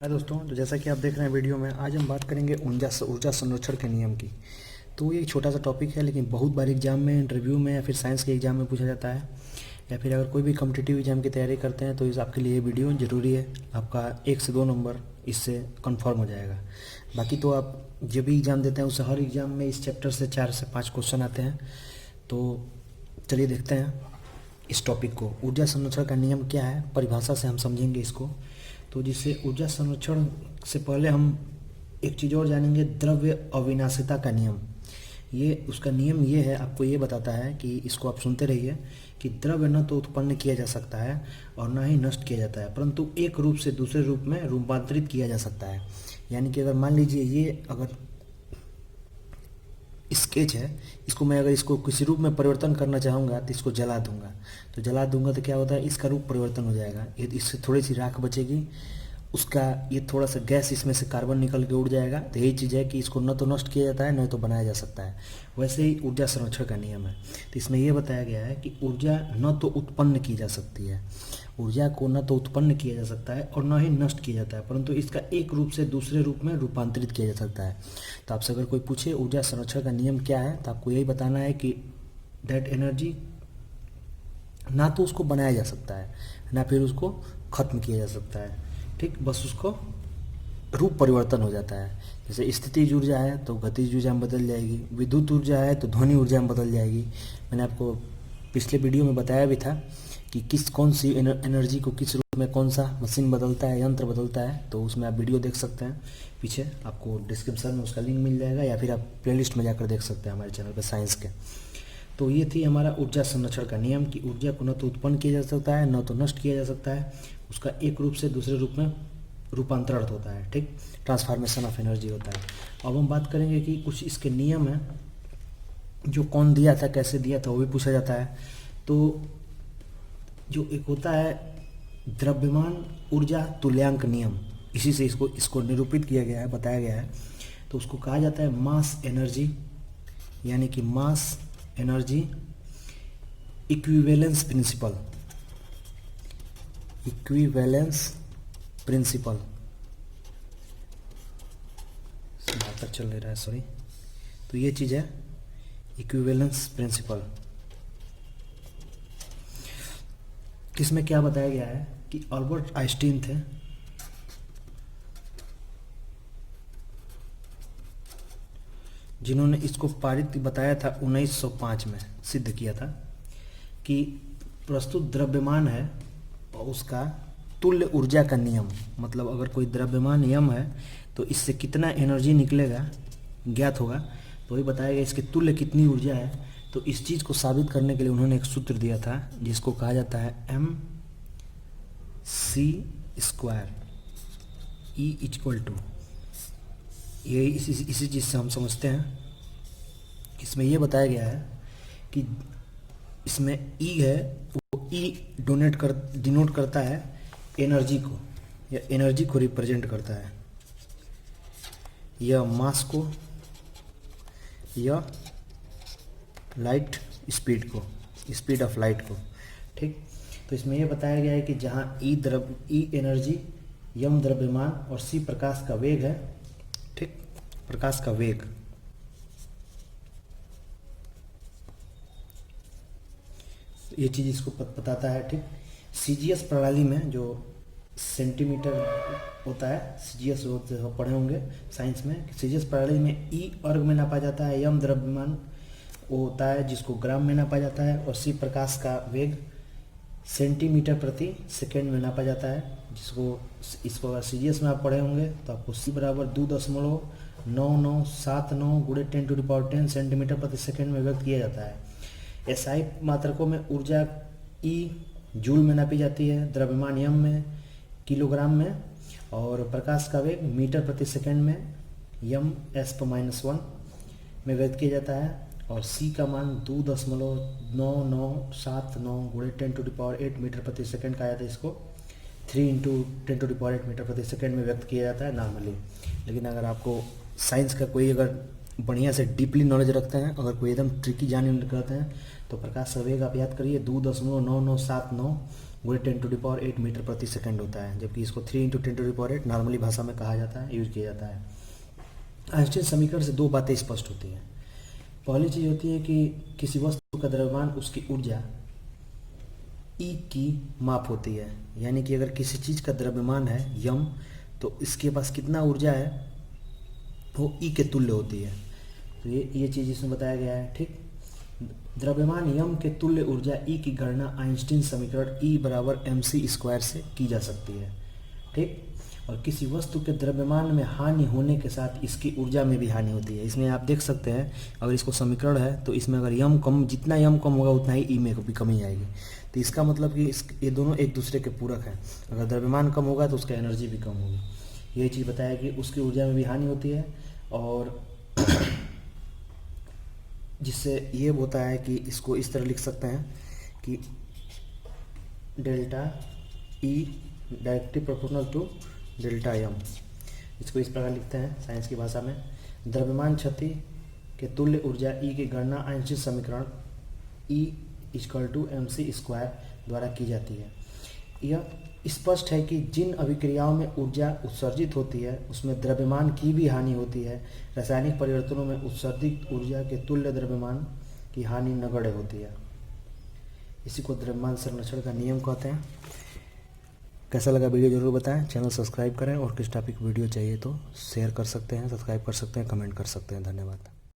हाय दोस्तों, तो जैसा कि आप देख रहे हैं वीडियो में, आज हम बात करेंगे ऊर्जा संरक्षण के नियम की। तो ये एक छोटा सा टॉपिक है, लेकिन बहुत बार एग्जाम में, इंटरव्यू में या फिर साइंस के एग्जाम में पूछा जाता है, या फिर अगर कोई भी कॉम्पिटिटिव एग्जाम की तैयारी करते हैं तो इस आपके लिए ये वीडियो ज़रूरी है। आपका 1 से 2 नंबर इससे कन्फर्म हो जाएगा। बाकी तो आप जब भी एग्ज़ाम देते हैं उससे हर एग्ज़ाम में इस चैप्टर से 4 से 5 क्वेश्चन आते हैं। तो चलिए देखते हैं इस टॉपिक को। ऊर्जा संरक्षण का नियम क्या है, परिभाषा से हम समझेंगे इसको। तो जिससे ऊर्जा संरक्षण से पहले हम एक चीज़ और जानेंगे, द्रव्य अविनाशिता का नियम। ये उसका नियम ये है, आपको ये बताता है कि इसको आप सुनते रहिए कि द्रव्य न तो उत्पन्न किया जा सकता है और न ही नष्ट किया जाता है, परंतु एक रूप से दूसरे रूप में रूपांतरित किया जा सकता है। यानी कि अगर मान लीजिए ये अगर स्केच है, इसको मैं अगर इसको किसी रूप में परिवर्तन करना चाहूँगा तो इसको जला दूंगा। तो जला दूंगा तो क्या होता है, इसका रूप परिवर्तन हो जाएगा। ये इससे थोड़ी सी राख बचेगी, उसका ये थोड़ा सा गैस इसमें से कार्बन निकल के उड़ जाएगा। तो यही चीज़ है कि इसको न तो नष्ट किया जाता है न तो बनाया जा सकता है। वैसे ही ऊर्जा संरक्षण का नियम है। तो इसमें यह बताया गया है कि ऊर्जा न तो उत्पन्न की जा सकती है, ऊर्जा को न तो उत्पन्न किया जा सकता है और न ही नष्ट किया जाता है, परंतु इसका एक रूप से दूसरे रूप में रूपांतरित किया जा सकता है। तो आपसे अगर कोई पूछे ऊर्जा संरक्षण का नियम क्या है, तो आपको यही बताना है कि दैट एनर्जी ना तो उसको बनाया जा सकता है ना फिर उसको खत्म किया जा सकता है। ठीक, बस उसको रूप परिवर्तन हो जाता है। जैसे स्थितिज ऊर्जा है तो गतिज ऊर्जा में बदल जाएगी, विद्युत ऊर्जा है तो ध्वनि ऊर्जा में बदल जाएगी। मैंने आपको पिछले वीडियो में बताया भी था कि कौन सी एनर्जी को किस रूप में कौन सा मशीन बदलता है, यंत्र बदलता है। तो उसमें आप वीडियो देख सकते हैं, पीछे आपको डिस्क्रिप्शन में उसका लिंक मिल जाएगा, या फिर आप प्लेलिस्ट में जाकर देख सकते हैं हमारे चैनल पर साइंस के। तो ये थी हमारा ऊर्जा संरक्षण का नियम कि ऊर्जा को न तो उत्पन्न किया जा सकता है न तो नष्ट किया जा सकता है, उसका एक रूप से दूसरे रूप में रूपांतरण होता है। ठीक, ट्रांसफॉर्मेशन ऑफ एनर्जी होता है। अब हम बात करेंगे कि कुछ इसके नियम हैं जो कौन दिया था, कैसे दिया था, वो भी पूछा जाता है। तो जो एक होता है द्रव्यमान ऊर्जा तुल्यांक नियम, इसी से इसको निरूपित किया गया है, बताया गया है। तो उसको कहा जाता है मास एनर्जी, यानी कि mass energy equivalence principle. Equivalence principle तक चल रहा है, सॉरी। तो ये चीज़ है इक्विवेलेंस प्रिंसिपल। किसमें क्या बताया गया है कि अल्बर्ट आइंस्टीन थे, जिन्होंने इसको पारित बताया था 1905 में, सिद्ध किया था कि प्रस्तुत द्रव्यमान है और उसका तुल्य ऊर्जा का नियम, मतलब अगर कोई द्रव्यमान यम है तो इससे कितना एनर्जी निकलेगा ज्ञात होगा। तो वही बताया गया इसके तुल्य कितनी ऊर्जा है। तो इस चीज़ को साबित करने के लिए उन्होंने एक सूत्र दिया था जिसको कहा जाता है mc², E इक्वल टू, ये इसी चीज़ से हम समझते हैं। इसमें यह बताया गया है कि इसमें E है, वो E डिनोट करता है एनर्जी को, या एनर्जी को रिप्रेजेंट करता है, या मास को, या लाइट स्पीड को, स्पीड ऑफ लाइट को। ठीक, तो इसमें यह बताया गया है कि जहाँ E एनर्जी, यम द्रव्यमान और C प्रकाश का वेग है। ठीक, प्रकाश का वेग, ये चीज़ इसको बताता है। ठीक, CGS प्रणाली में जो सेंटीमीटर होता है, CGS पढ़े होंगे साइंस में, CGS प्रणाली में E अर्ग में नापा जाता है, यम द्रव्यमान वो होता है जिसको ग्राम में नापा जाता है, और C प्रकाश का वेग सेंटीमीटर प्रति सेकेंड में नापा जाता है, इसको अगर CGS में आप पढ़े होंगे तो आपको C बराबर 2.9979 गुणे 10⁻10 सेंटीमीटर प्रति सेकेंड में व्यक्त किया जाता है। SI मात्रकों में ऊर्जा E जूल में नापी जाती है, द्रव्यमान यम में, किलोग्राम में, और प्रकाश का वेग मीटर प्रति सेकंड में, यम S⁻1 में व्यक्त किया जाता है, और C का मान 2.9979 गुणे 10⁸ मीटर प्रति सेकंड का आया था। इसको 3 × 10⁸ मीटर प्रति सेकंड में व्यक्त किया जाता है नॉर्मली। लेकिन अगर आपको साइंस का कोई अगर बढ़िया से डीपली नॉलेज रखते हैं, अगर कोई एकदम ट्रिकी जानने करते हैं, तो प्रकाश का वेग आप याद करिए 2.9979 गुणे 10⁸ मीटर प्रति सेकंड होता है, जबकि इसको 3 × 10⁸ नॉर्मली भाषा में कहा जाता है, यूज किया जाता है। आइंस्टीन समीकरण से दो बातें स्पष्ट होती हैं। पहली चीज़ होती है कि किसी वस्तु का द्रव्यमान उसकी ऊर्जा E की माप होती है, यानी कि अगर किसी चीज़ का द्रव्यमान है यम, तो इसके पास कितना ऊर्जा है वो E के तुल्य होती है। तो ये चीज़ इसमें बताया गया है, ठीक। द्रव्यमान यम के तुल्य ऊर्जा E की गणना आइंस्टीन समीकरण E = mc² से की जा सकती है, ठीक। और किसी वस्तु के द्रव्यमान में हानि होने के साथ इसकी ऊर्जा में भी हानि होती है। इसमें आप देख सकते हैं, अगर इसको समीकरण है तो इसमें अगर यम कम, जितना यम कम होगा उतना ही E में भी कमी आएगी। तो इसका मतलब कि ये दोनों एक दूसरे के पूरक हैं। अगर द्रव्यमान कम होगा तो उसका एनर्जी भी कम होगी। ये चीज़ बताया कि उसकी ऊर्जा में भी हानि होती है, और जिससे ये होता है कि इसको इस तरह लिख सकते हैं कि delta E directly proportional to delta M. इसको इस प्रकार लिखते हैं साइंस की भाषा में। द्रव्यमान क्षति के तुल्य ऊर्जा E की गणना आइंस्टीन समीकरण E = mc² द्वारा की जाती है। यह स्पष्ट है कि जिन अभिक्रियाओं में ऊर्जा उत्सर्जित होती है उसमें द्रव्यमान की भी हानि होती है। रासायनिक परिवर्तनों में उत्सर्जित ऊर्जा के तुल्य द्रव्यमान की हानि नगण्य होती है। इसी को द्रव्यमान संरक्षण का नियम कहते हैं। कैसा लगा वीडियो जरूर बताएं। चैनल सब्सक्राइब करें, और किस टॉपिक वीडियो चाहिए तो शेयर कर सकते हैं, सब्सक्राइब कर सकते हैं, कमेंट कर सकते हैं। धन्यवाद।